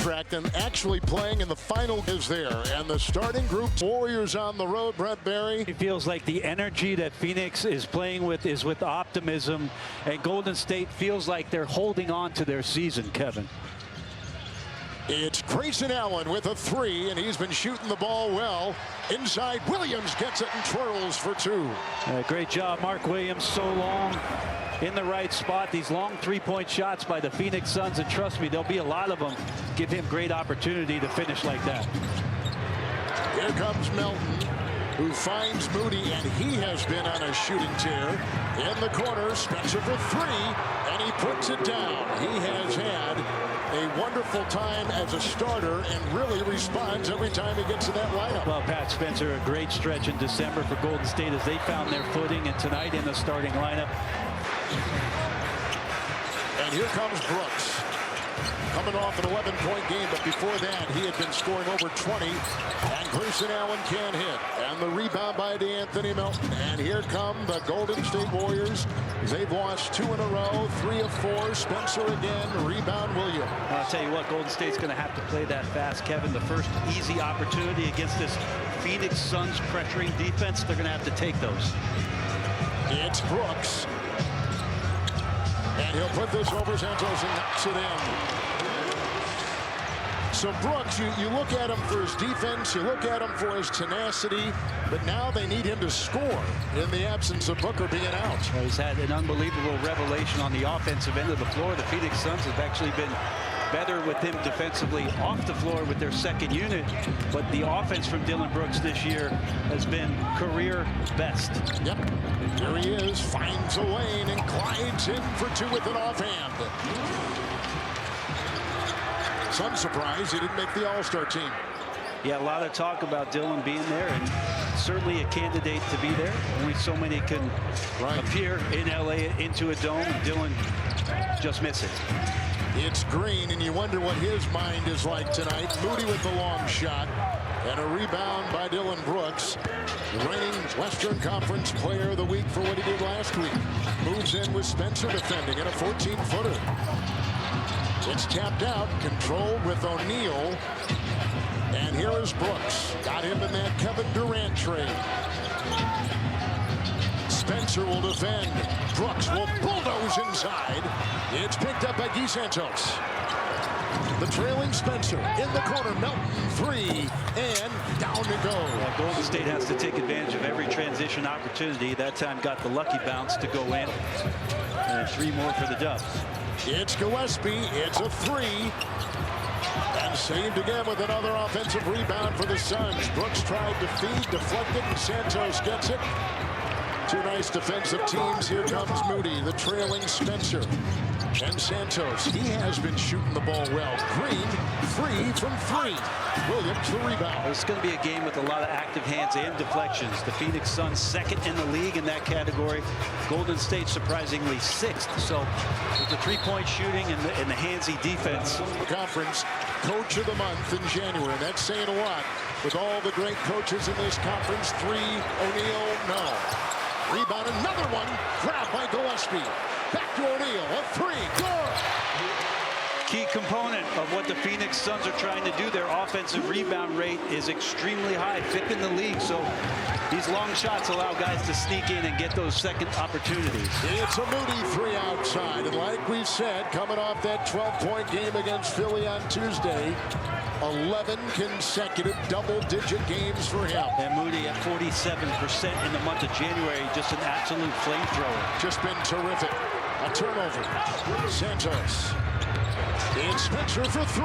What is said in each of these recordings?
contract and actually playing in the final is there. And the starting group, Warriors on the road, Brent Barry. It feels like the energy that Phoenix is playing with is with optimism, and Golden State feels like they're holding on to their season, Kevin. It's Grayson Allen with a three, and he's been shooting the ball well. Inside, Williams gets it and twirls for two. Great job, Mark Williams, so long in the right spot. These long three-point shots by the Phoenix Suns, and trust me, there'll be a lot of them. Give him great opportunity to finish like that. Here comes Melton, who finds Moody, and he has been on a shooting tear. In the corner, Spencer for three, and he puts it down. He has had a wonderful time as a starter and really responds every time he gets in that lineup. Well, Pat Spencer, a great stretch in December for Golden State as they found their footing, and tonight in the starting lineup. And here comes Brooks, coming off an 11-point game, but before that he had been scoring over 20, and Grayson Allen can't hit. And the rebound by DeAnthony Melton. And here come the Golden State Warriors. They've lost 2 in a row, 3 of 4. Spencer again, rebound Williams. I'll tell you what, Golden State's going to have to play that fast, Kevin. The first easy opportunity against this Phoenix Suns pressuring defense, they're going to have to take those. It's Brooks. And he'll put this over Santos and knocks it in. So Brooks, you look at him for his defense, you look at him for his tenacity, but now they need him to score in the absence of Booker being out. Well, he's had an unbelievable revelation on the offensive end of the floor. The Phoenix Suns have actually been better with him defensively off the floor with their second unit, but the offense from Dillon Brooks this year has been career best. Yep, there he is, finds a lane and glides in for two with an offhand. Some surprise he didn't make the All-Star team. Yeah, a lot of talk about Dillon being there, and certainly a candidate to be there. Only so many can appear in LA into a dome. Dillon just missing. It's Green, and you wonder what his mind is like tonight. Moody with the long shot, and a rebound by Dillon Brooks. The reigning Western Conference Player of the Week for what he did last week. Moves in with Spencer defending at a 14-footer. It's tapped out, controlled with O'Neal. And here is Brooks. Got him in that Kevin Durant trade. Spencer will defend. Brooks will bulldoze inside. It's picked up by Guy Santos. The trailing Spencer in the corner. Melton, three, and down to go. Well, Golden State has to take advantage of every transition opportunity. That time got the lucky bounce to go in. And 3 more for the Dubs. It's Gillespie. It's a three. And saved again with another offensive rebound for the Suns. Brooks tried to feed, deflected, and Santos gets it. 2 nice defensive teams. Here comes Moody, the trailing Spencer. And Santos, he has been shooting the ball well. Green, free from 3. Williams, the rebound. It's going to be a game with a lot of active hands and deflections. The Phoenix Suns second in the league in that category. Golden State surprisingly 6th. So with the 3-point shooting and the handsy defense. Conference Coach of the Month in January. That's saying a lot with all the great coaches in this conference. 3, O'Neal, no. Rebound, another one. Grabbed by Gillespie. Back to O'Neal, a 3, good. Key component of what the Phoenix Suns are trying to do. Their offensive rebound rate is extremely high, 5th in the league. So these long shots allow guys to sneak in and get those second opportunities. It's a Moody 3 outside. And like we said, coming off that 12-point game against Philly on Tuesday, 11 consecutive double-digit games for him. And Moody at 47% in the month of January, just an absolute flamethrower. Just been terrific. A turnover. Santos. It's Spencer for 3.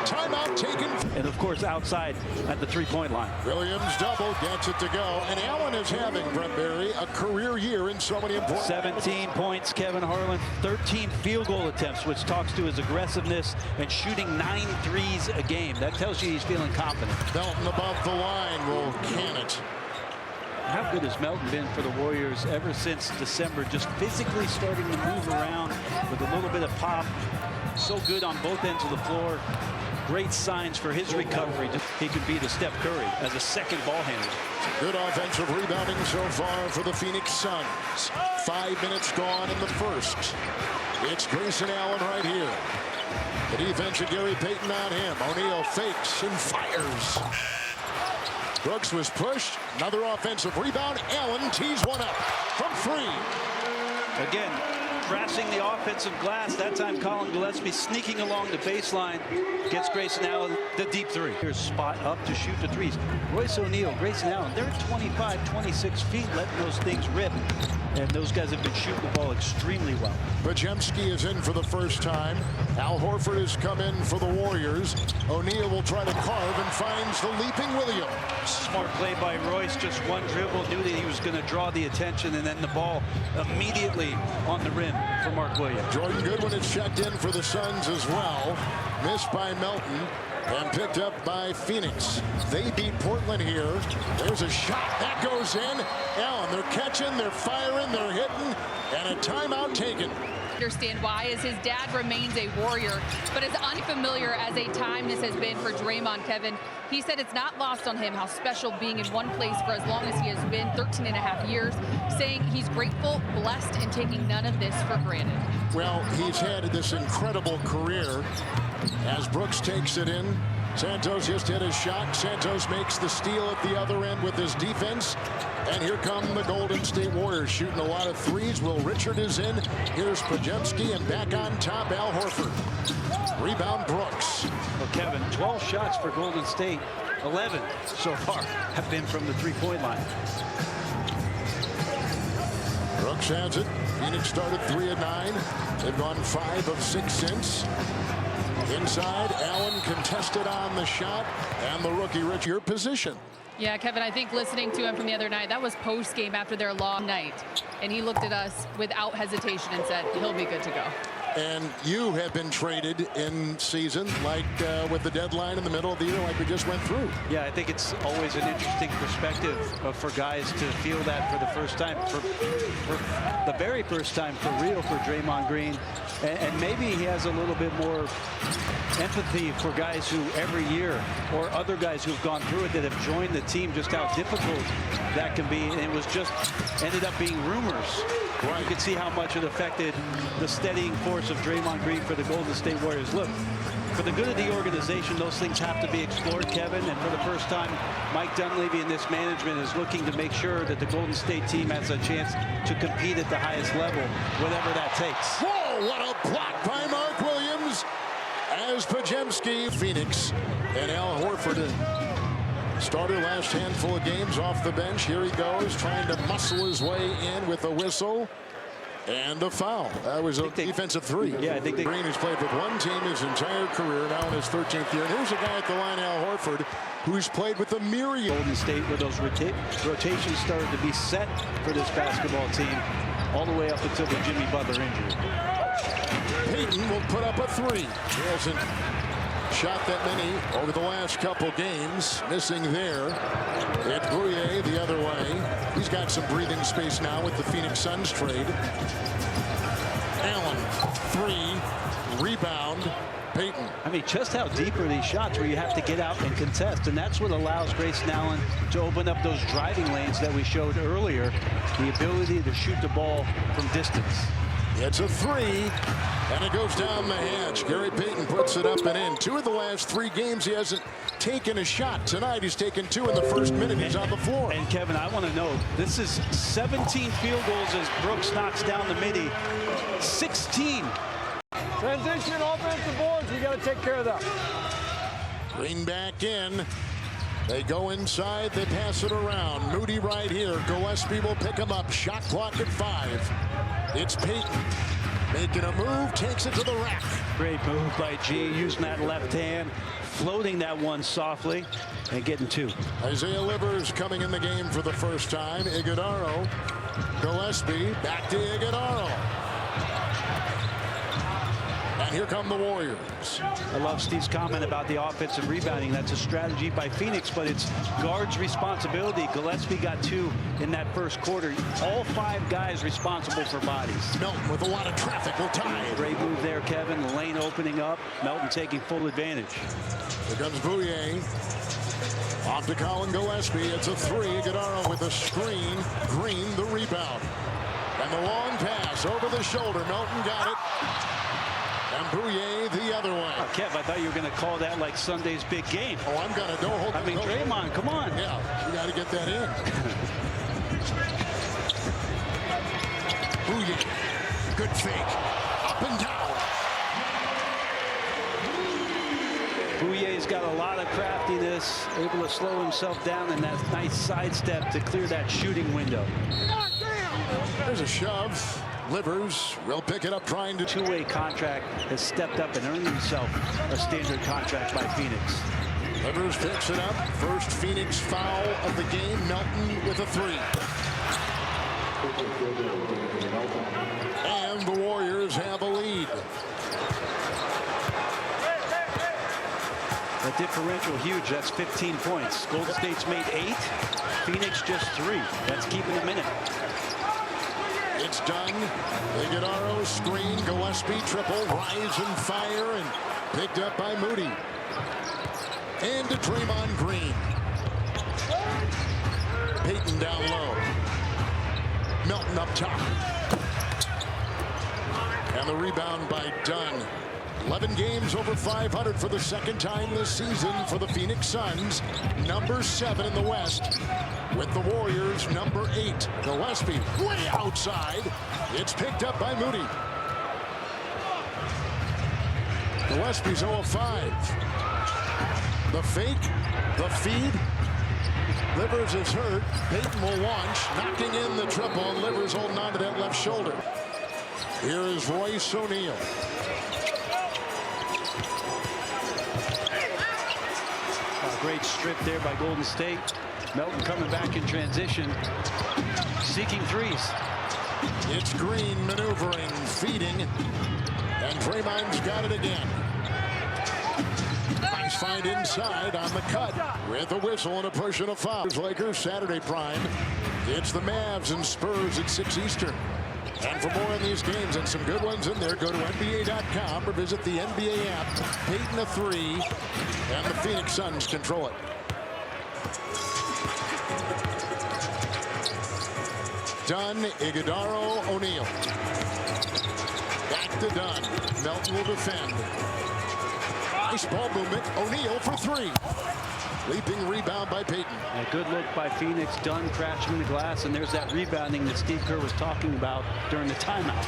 Timeout taken. And of course outside at the 3-point line. Williams double, gets it to go. And Allen is having, Brent Barry, a career year in so many important. 17 points, Kevin Harlan, 13 field goal attempts, which talks to his aggressiveness and shooting 9 threes a game. That tells you he's feeling confident. Melton above the line will can it. How good has Melton been for the Warriors ever since December, just physically starting to move around with a little bit of pop. So good on both ends of the floor. Great signs for his recovery. He could be the Steph Curry as a second ball handler. Good offensive rebounding so far for the Phoenix Suns. 5 minutes gone in the first. It's Grayson Allen right here. defense of Gary Payton on him. O'Neal fakes and fires. Brooks was pushed. Another offensive rebound. Allen tees one up from 3. Again, crashing the offensive glass. That time Colin Gillespie sneaking along the baseline. Gets Grayson Allen the deep 3. Here's spot up to shoot the threes. Royce O'Neal, Grayson Allen, they're 25, 26 feet letting those things rip. And those guys have been shooting the ball extremely well. Podziemski is in for the first time. Al Horford has come in for the Warriors. O'Neal will try to carve and finds the leaping Williams. Smart play by Royce. Just one dribble. Knew that he was going to draw the attention. And then the ball immediately on the rim for Mark Williams. Jordan Goodwin is checked in for the Suns as well. Missed by Melton. And picked up by Phoenix. They beat Portland here. There's a shot that goes in. Allen, they're catching, they're firing, they're hitting, and a timeout taken. Understand why, as his dad remains a Warrior, but as unfamiliar as a time this has been for Draymond, Kevin, he said it's not lost on him how special being in one place for as long as he has been, 13 and a half years, saying he's grateful, blessed, and taking none of this for granted. Well, he's had this incredible career as Brooks takes it in. Santos just hit a shot. Santos makes the steal at the other end with his defense. And here come the Golden State Warriors shooting a lot of threes. Will Richard is in. Here's Podziemski, and back on top, Al Horford. Rebound, Brooks. Well, Kevin, 12 shots for Golden State. 11 so far have been from the three-point line. Brooks has it. Phoenix started 3 of 9. They've gone 5 of 6 since. Inside, Allen contested on the shot, and the rookie Rich, your position. Yeah, Kevin, I think listening to him from the other night, that was post-game after their long night. And he looked at us without hesitation and said, he'll be good to go. And you have been traded in season, like with the deadline in the middle of the year, like we just went through. Yeah, I think it's always an interesting perspective for guys to feel that for the first time, for the very first time for real for Draymond Green. And maybe he has a little bit more empathy for guys who every year, or other guys who've gone through it that have joined the team, just how difficult that can be. And it was just ended up being rumors. Right. You could see how much it affected the steadying force of Draymond Green for the Golden State Warriors. Look, for the good of the organization, those things have to be explored, Kevin. And for the first time, Mike Dunleavy and this management is looking to make sure that the Golden State team has a chance to compete at the highest level, whatever that takes. Whoa, what a block by Mark Williams. As Podziemski, Phoenix, and Al Horford, starter last handful of games off the bench. Here he goes, trying to muscle his way in with a whistle. And a foul. That was a defensive 3. Yeah, I think Green has played with one team his entire career, now in his 13th year. And here's a guy at the line, Al Horford, who's played with a myriad. Golden State, where those rotations started to be set for this basketball team, all the way up until the Jimmy Butler injury. Payton will put up a 3. He hasn't shot that many over the last couple games. Missing there. It's Bouye the other way. He's got some breathing space now with the Phoenix Suns trade. Allen, 3. Rebound, Payton. I mean, just how deep are these shots where you have to get out and contest? And that's what allows Grayson Allen to open up those driving lanes that we showed earlier. The ability to shoot the ball from distance. It's a 3, and it goes down the hatch. Gary Payton puts it up and in. 2 of the last 3 games, he hasn't taken a shot. Tonight, he's taken 2 in the first minute. He's on the floor. And, Kevin, I want to know, this is 17 field goals as Brooks knocks down the midi. 16. Transition offensive boards. You got to take care of that. Green back in. They go inside. They pass it around. Moody right here. Gillespie will pick him up. Shot clock at 5. It's Payton making a move, takes it to the rack. Great move by G, using that left hand, floating that one softly, and getting 2. Isaiah Livers coming in the game for the first time. Iguodaro, Gillespie, back to Iguodaro. And here come the Warriors. I love Steve's comment about the offensive rebounding. That's a strategy by Phoenix, but it's guards' responsibility. Gillespie got 2 in that first quarter. All 5 guys responsible for bodies. Melton with a lot of traffic will tie. Great move there, Kevin. The lane opening up. Melton taking full advantage. Here comes Bouye. Off to Colin Gillespie. It's a 3. Iguodaro with a screen. Green the rebound. And the long pass over the shoulder. Melton got it. And Bouye the other way. Kev, I thought you were going to call that like Sunday's big game. Oh, I'm going to hold. I mean, Draymond, come on. Yeah, you got to get that in. Bouye, good fake, up and down. Bouye's got a lot of craftiness, able to slow himself down in that nice sidestep to clear that shooting window. There's a shove. Livers will pick it up, trying to. Two-way contract has stepped up and earned himself a standard contract by Phoenix. Livers picks it up. First Phoenix foul of the game. Melton with a three. And the Warriors have a lead. The differential huge. That's 15 points. Golden State's made 8. Phoenix just 3. That's keeping them in it. It's done. Iguodaro screen. Gillespie triple. Rise and fire. And picked up by Moody. And to Draymond Green. Payton down low. Melton up top. And the rebound by Dunn. 11 games over 500 for the second time this season for the Phoenix Suns. Number 7 in the West. With the Warriors, number 8. Gillespie way outside. It's picked up by Moody. Gillespie's 0 of 5. The fake, the feed. Livers is hurt. Payton will launch, knocking in the triple, and Livers holding on to that left shoulder. Here is Royce O'Neal. Great strip there by Golden State. Melton coming back in transition, seeking threes. It's Green maneuvering, feeding, and Draymond's got it again. Nice find inside on the cut with a whistle and a push and a foul. Lakers Saturday prime. It's the Mavs and Spurs at 6 Eastern. And for more on these games and some good ones in there, go to NBA.com or visit the NBA app. Payton a 3, and the Phoenix Suns control it. Dunn, Iguodaro, O'Neal. Back to Dunn. Melton will defend. Nice ball movement. O'Neal for 3. Leaping rebound by Payton. A good look by Phoenix. Dunn crashing the glass, and there's that rebounding that Steve Kerr was talking about during the timeout.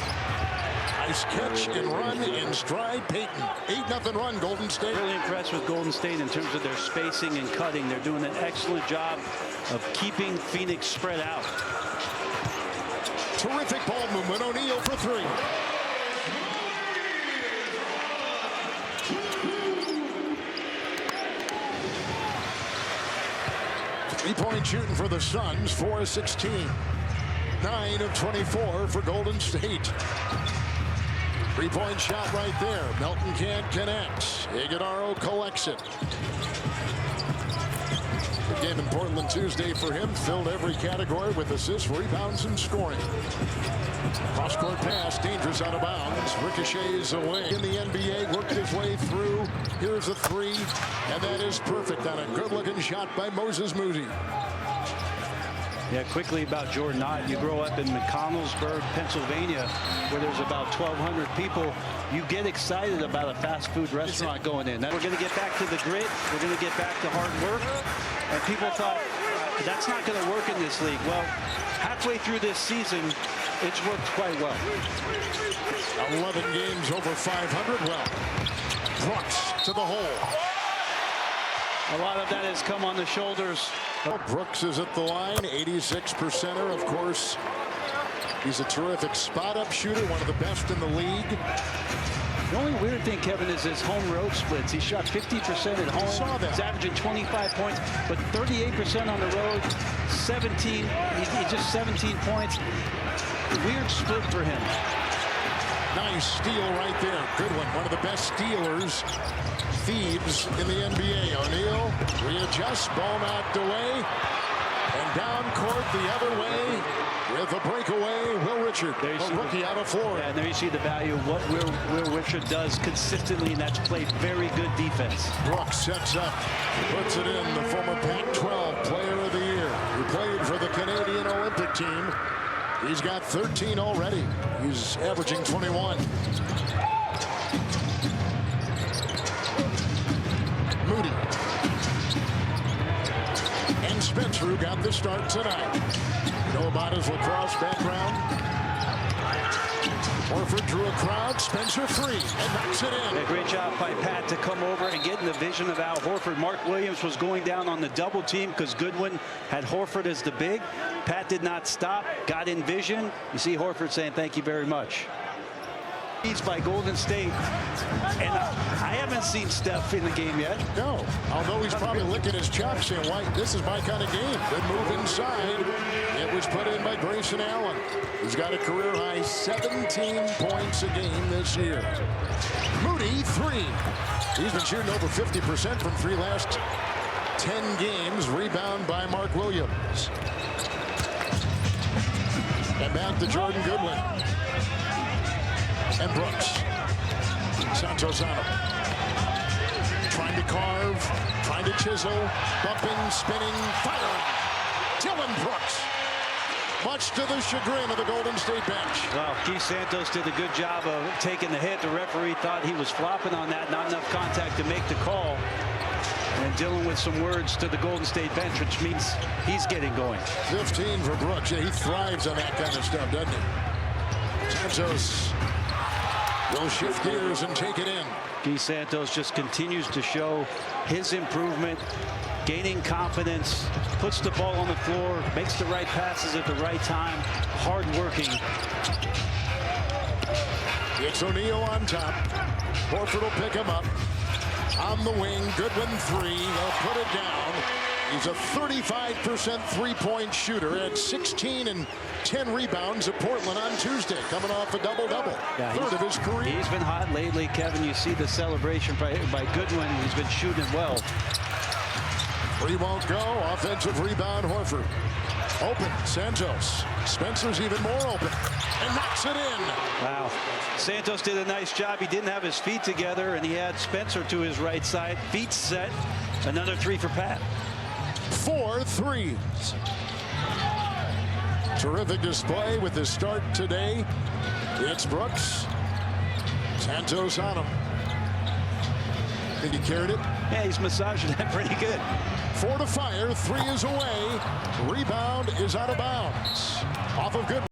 Nice catch and run in stride. Payton. 8-0 run, Golden State. Really impressed with Golden State in terms of their spacing and cutting. They're doing an excellent job of keeping Phoenix spread out. Terrific ball movement. O'Neal for 3. Three-point shooting for the Suns, 4 of 16. 9 of 24 for Golden State. Three-point shot right there. Melton can't connect. Iguodaro collects it. The game in Portland Tuesday for him filled every category with assists, rebounds, and scoring. Cross-court pass, dangerous out of bounds. Ricochets away in the NBA, worked his way through. Here's a 3, and that is perfect on a good-looking shot by Moses Moody. Yeah, quickly about Jordan Knott. You grow up in McConnellsburg, Pennsylvania, where there's about 1,200 people. You get excited about a fast food restaurant going in. We're going to get back to the grit. We're going to get back to hard work. And people thought, that's not going to work in this league. Well, halfway through this season, it's worked quite well. 11 games over 500. Well, Brooks to the hole. A lot of that has come on the shoulders. Brooks is at the line, 86%er, of course. He's a terrific spot-up shooter, one of the best in the league. The only weird thing, Kevin, is his home-road splits. He shot 50% at home. Saw that. He's averaging 25 points, but 38% on the road. 17. He's just 17 points. Weird split for him. Nice steal right there. Good one. One of the best stealers. Thieves in the NBA. O'Neal readjusts, ball knocked away, and down court the other way with a breakaway. Will Richard, a rookie out of Florida. Yeah, and there you see the value of what Will Richard does consistently, and that's played very good defense. Brooks sets up, puts it in. The former Pac-12 Player of the Year, who played for the Canadian Olympic team. He's got 13 already. He's averaging 21. through got the start tonight. You know about his lacrosse background. Horford drew a crowd. Spencer free and knocks it in. A great job by Pat to come over and get in the vision of Al Horford. Mark Williams was going down on the double team because Goodwin had Horford as the big. Pat did not stop, got in vision. You see Horford saying thank you very much. By Golden State, and I haven't seen Steph in the game yet. No, although he's probably licking his chops saying, "White, this is my kind of game." Good move inside. It was put in by Grayson Allen. He's got a career high 17 points a game this year. Moody, three. He's been shooting over 50% from three last 10 games. Rebound by Mark Williams. And back to Jordan Goodwin. And Brooks. Santos on him. Trying to carve, trying to chisel, bumping, spinning, firing. Dillon Brooks. Much to the chagrin of the Golden State bench. Well, Keith Santos did a good job of taking the hit. The referee thought he was flopping on that. Not enough contact to make the call. And Dillon with some words to the Golden State bench, which means he's getting going. 15 for Brooks. Yeah, he thrives on that kind of stuff, doesn't he? Santos will shift gears and take it in. Keith Santos just continues to show his improvement, gaining confidence, puts the ball on the floor, makes the right passes at the right time, hard-working. It's O'Neal on top. Horford will pick him up. On the wing, Goodwin three. They'll put it down. He's a 35% three-point shooter at 16 and 10 rebounds at Portland on Tuesday, coming off a double-double. Yeah, third of his career. He's been hot lately, Kevin. You see the celebration by Goodwin. He's been shooting well. Three won't go. Offensive rebound, Horford. Open, Santos. Spencer's even more open and knocks it in. Wow. Santos did a nice job. He didn't have his feet together, and he had Spencer to his right side. Feet set. Another three for Pat. 4 threes. Terrific display with his start today. It's Brooks. Santos on him. Think he carried it? Yeah, he's massaging that pretty good. 4 to fire. 3 is away. Rebound is out of bounds. Off of Goodwin.